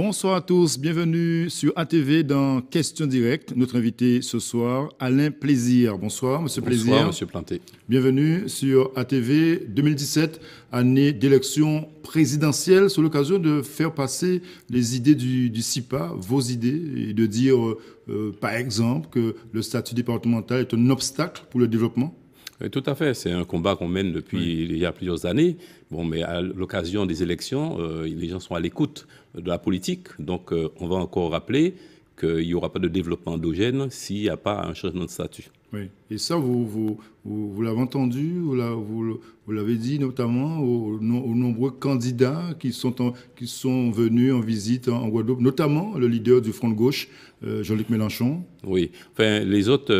Bonsoir à tous, bienvenue sur ATV dans Question Directe. Notre invité ce soir, Alain Plaisir. Bonsoir, Monsieur Plaisir. Bonsoir, Monsieur Planté. Bienvenue sur ATV 2017, année d'élection présidentielle, sur l'occasion de faire passer les idées du CIPA, vos idées, et de dire, par exemple, que le statut départemental est un obstacle pour le développement. Tout à fait, c'est un combat qu'on mène depuis il y a plusieurs années. Bon, mais à l'occasion des élections, les gens sont à l'écoute de la politique. Donc, on va encore rappeler qu'il n'y aura pas de développement endogène s'il n'y a pas un changement de statut. Oui, et ça, vous l'avez entendu, vous l'avez dit notamment aux nombreux candidats qui sont venus en visite en Guadeloupe, notamment le leader du Front de gauche, Jean-Luc Mélenchon. Oui, enfin, les autres,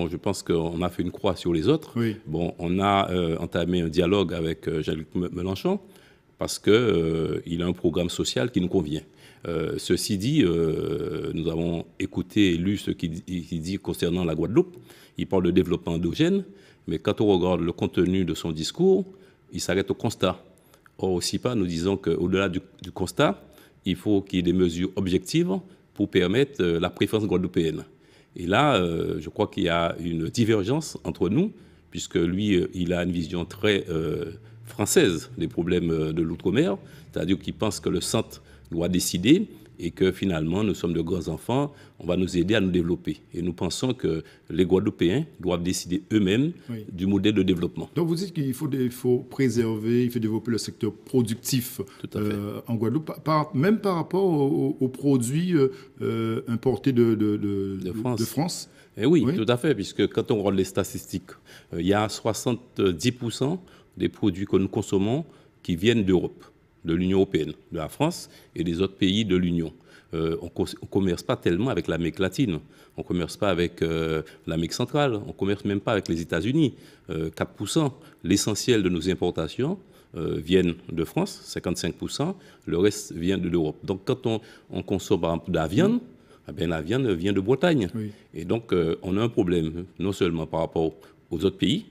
je pense qu'on a fait une croix sur les autres. Oui. Bon, on a entamé un dialogue avec Jean-Luc Mélenchon parce qu'il a un programme social qui nous convient. Ceci dit, nous avons écouté et lu ce qu'il dit concernant la Guadeloupe. Il parle de développement endogène, mais quand on regarde le contenu de son discours, il s'arrête au constat. Or, au CIPA, nous disons qu'au-delà du constat, il faut qu'il y ait des mesures objectives pour permettre la préférence guadeloupéenne. Et là, je crois qu'il y a une divergence entre nous, puisque lui, il a une vision très française des problèmes de l'outre-mer, c'est-à-dire qu'il pense que le centre doit décider et que finalement, nous sommes de grands enfants, on va nous aider à nous développer. Et nous pensons que les Guadeloupéens doivent décider eux-mêmes du modèle de développement. Donc vous dites qu'il faut préserver, il faut développer le secteur productif en Guadeloupe, même par rapport aux produits importés de France. Et oui, tout à fait, puisque quand on regarde les statistiques, il y a 70% des produits que nous consommons qui viennent d'Europe, de l'Union européenne, de la France et des autres pays de l'Union. On ne commerce pas tellement avec l'Amérique latine, on ne commerce pas avec l'Amérique centrale, on ne commerce même pas avec les États-Unis. 4%, l'essentiel de nos importations viennent de France, 55%, le reste vient de l'Europe. Donc quand on consomme par exemple de la viande, eh bien, la viande vient de Bretagne. Oui. Et donc on a un problème, non seulement par rapport aux autres pays,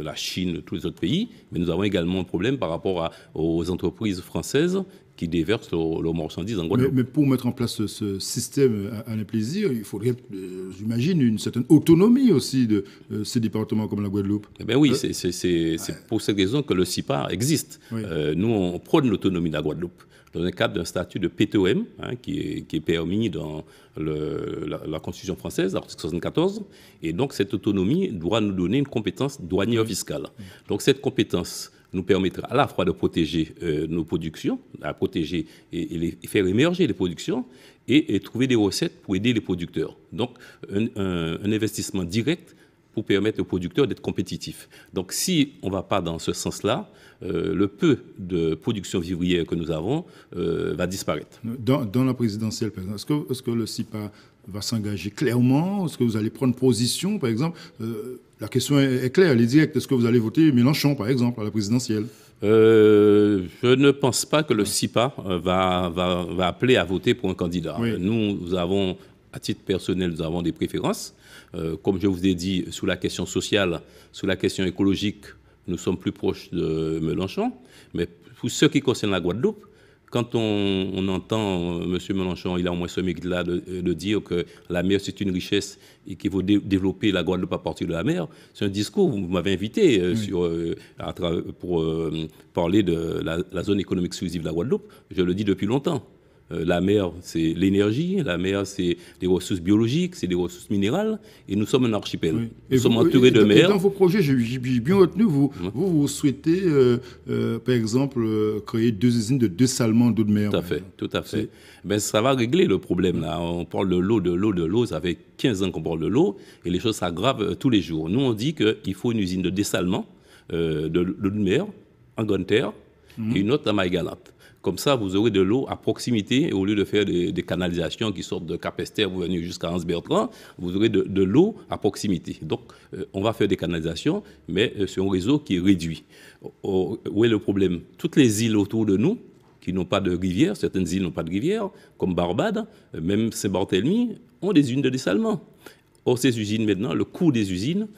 la Chine, tous les autres pays, mais nous avons également un problème par rapport aux entreprises françaises qui déversent leurs marchandises en Guadeloupe. Mais pour mettre en place ce système à un plaisir, il faudrait, j'imagine, une certaine autonomie aussi de ces départements comme la Guadeloupe. Eh bien oui, c'est pour cette raison que le CIPA existe. Oui. Nous, on prône l'autonomie de la Guadeloupe dans le cadre d'un statut de PTOM qui est permis dans la Constitution française, l'article 74. Et donc, cette autonomie doit nous donner une compétence douanière fiscale. Donc, cette compétence nous permettra à la fois de protéger nos productions, à protéger et faire émerger les productions et trouver des recettes pour aider les producteurs. Donc, un investissement direct pour permettre aux producteurs d'être compétitifs. Donc, si on ne va pas dans ce sens-là, le peu de production vivrière que nous avons va disparaître. Dans la présidentielle, par exemple, est-ce que le CIPA va s'engager clairement? Est-ce que vous allez prendre position, par exemple? La question est claire, elle est directe. Est-ce que vous allez voter Mélenchon, par exemple, à la présidentielle? Je ne pense pas que le CIPA va appeler à voter pour un candidat. Oui. Nous avons, à titre personnel, nous avons des préférences. Comme je vous ai dit, sur la question sociale, sur la question écologique, nous sommes plus proches de Mélenchon. Mais pour ce qui concerne la Guadeloupe, quand on entend M. Mélenchon, il a au moins ce mérite-là de dire que la mer, c'est une richesse et qu'il faut développer la Guadeloupe à partir de la mer, c'est un discours, vous m'avez invité pour parler de la zone économique exclusive de la Guadeloupe. Je le dis depuis longtemps. La mer, c'est l'énergie, la mer, c'est des ressources biologiques, c'est des ressources minérales, et nous sommes un archipel. Oui. Nous sommes entourés de mer. Dans vos projets, j'ai bien retenu, vous souhaitez, par exemple, créer 2 usines de dessalement d'eau de mer. Tout à fait. Ben, ça va régler le problème, là. On parle de l'eau, ça fait 15 ans qu'on parle de l'eau, et les choses s'aggravent tous les jours. Nous, on dit qu'il faut une usine de dessalement de l'eau de mer, en grande terre, et une autre à Maïgalante. Comme ça, vous aurez de l'eau à proximité, et au lieu de faire des canalisations qui sortent de Cap-Esther, vous venez jusqu'à Anse-Bertrand, vous aurez de l'eau à proximité. Donc, on va faire des canalisations, mais sur un réseau qui est réduit. Où est le problème? Toutes les îles autour de nous, qui n'ont pas de rivière, certaines îles n'ont pas de rivière, comme Barbade, même Saint-Barthélemy, ont des usines de dessalement. Or, ces usines, maintenant, le coût des usines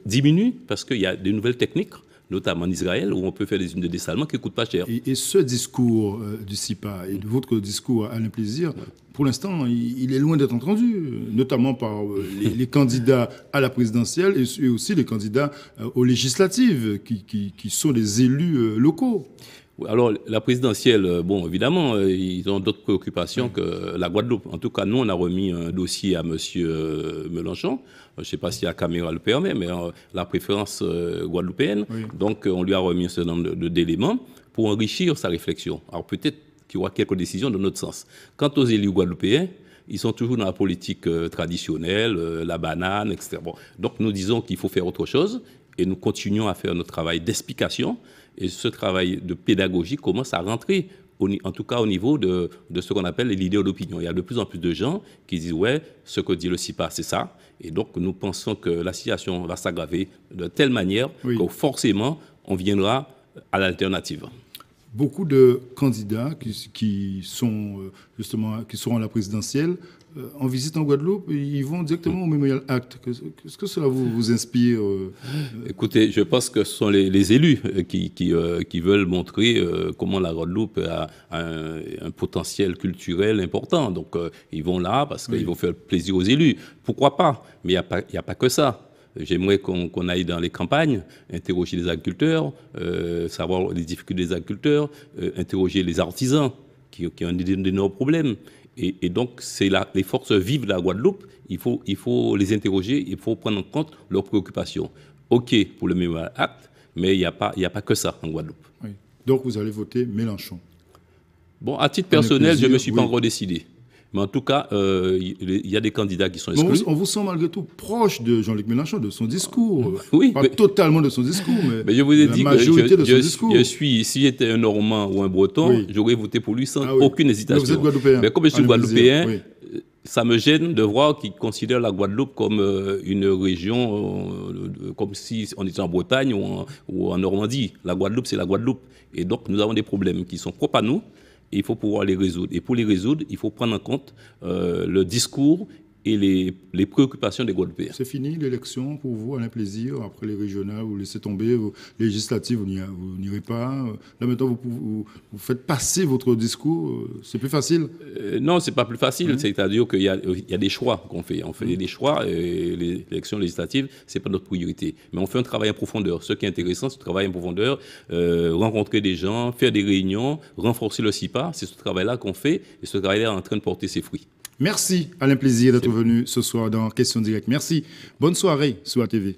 diminue parce qu'il y a de nouvelles techniques notamment en Israël, où on peut faire des unes de dessalement qui ne coûtent pas cher. Et ce discours du CIPA et de votre discours à Alain Plaisir, pour l'instant, il est loin d'être entendu, notamment par les candidats à la présidentielle et aussi les candidats aux législatives, qui sont des élus locaux. Alors, la présidentielle, bon, évidemment, ils ont d'autres préoccupations que la Guadeloupe. En tout cas, nous, on a remis un dossier à M. Mélenchon. Je ne sais pas si la caméra le permet, mais la préférence guadeloupéenne. Oui. Donc, on lui a remis un certain nombre d'éléments pour enrichir sa réflexion. Alors, peut-être qu'il y aura quelques décisions dans notre sens. Quant aux élus guadeloupéens, ils sont toujours dans la politique traditionnelle, la banane, etc. Bon, donc, nous disons qu'il faut faire autre chose et nous continuons à faire notre travail d'explication. Et ce travail de pédagogie commence à rentrer, en tout cas au niveau de ce qu'on appelle les leaders d'opinion. Il y a de plus en plus de gens qui disent « ouais, ce que dit le CIPA, c'est ça ». Et donc, nous pensons que la situation va s'aggraver de telle manière que forcément, on viendra à l'alternative. Beaucoup de candidats qui sont à la présidentielle en visite en Guadeloupe, ils vont directement au Memorial Act. Est-ce que cela vous inspire Écoutez, je pense que ce sont les élus qui veulent montrer comment la Guadeloupe a un potentiel culturel important. Donc, ils vont là parce qu'ils vont faire plaisir aux élus. Pourquoi pas? Mais il n'y a pas que ça. J'aimerais qu'on aille dans les campagnes, interroger les agriculteurs, savoir les difficultés des agriculteurs, interroger les artisans qui ont d'énormes problèmes. Et donc, c'est les forces vives de la Guadeloupe, il faut les interroger, il faut prendre en compte leurs préoccupations. OK pour le Memorial Act, mais il n'y a pas que ça en Guadeloupe. Oui. Donc, vous allez voter Mélenchon? Bon, à titre personnel, je ne me suis pas encore décidé. Mais en tout cas, il y a des candidats qui sont exclus. On vous sent malgré tout proche de Jean-Luc Mélenchon, de son discours. Oui, pas totalement de son discours, mais je vous ai dit que si j'étais un Normand ou un Breton, j'aurais voté pour lui sans aucune hésitation. Mais vous êtes Guadeloupéen. Mais comme je suis Guadeloupéen, ça me gêne de voir qu'il considère la Guadeloupe comme une région, comme si on était en Bretagne ou en Normandie. La Guadeloupe, c'est la Guadeloupe. Et donc, nous avons des problèmes qui sont propres à nous. Et il faut pouvoir les résoudre. Et pour les résoudre, il faut prendre en compte le discours et les préoccupations des Guadeloupéens. C'est fini l'élection pour vous, Alain Plaisir, après les régionales, vous laissez tomber, les législatives, vous n'irez pas. Là maintenant, vous faites passer votre discours, c'est plus facile? Non, c'est pas plus facile, c'est-à-dire qu'il y a des choix qu'on fait. On fait des choix et les élections législatives, c'est pas notre priorité. Mais on fait un travail en profondeur. Ce qui est intéressant, c'est le travail en profondeur, rencontrer des gens, faire des réunions, renforcer le CIPA, c'est ce travail-là qu'on fait et ce travail-là est en train de porter ses fruits. Merci Alain Plaisir d'être venu ce soir dans Question Directe. Merci. Bonne soirée sur ATV.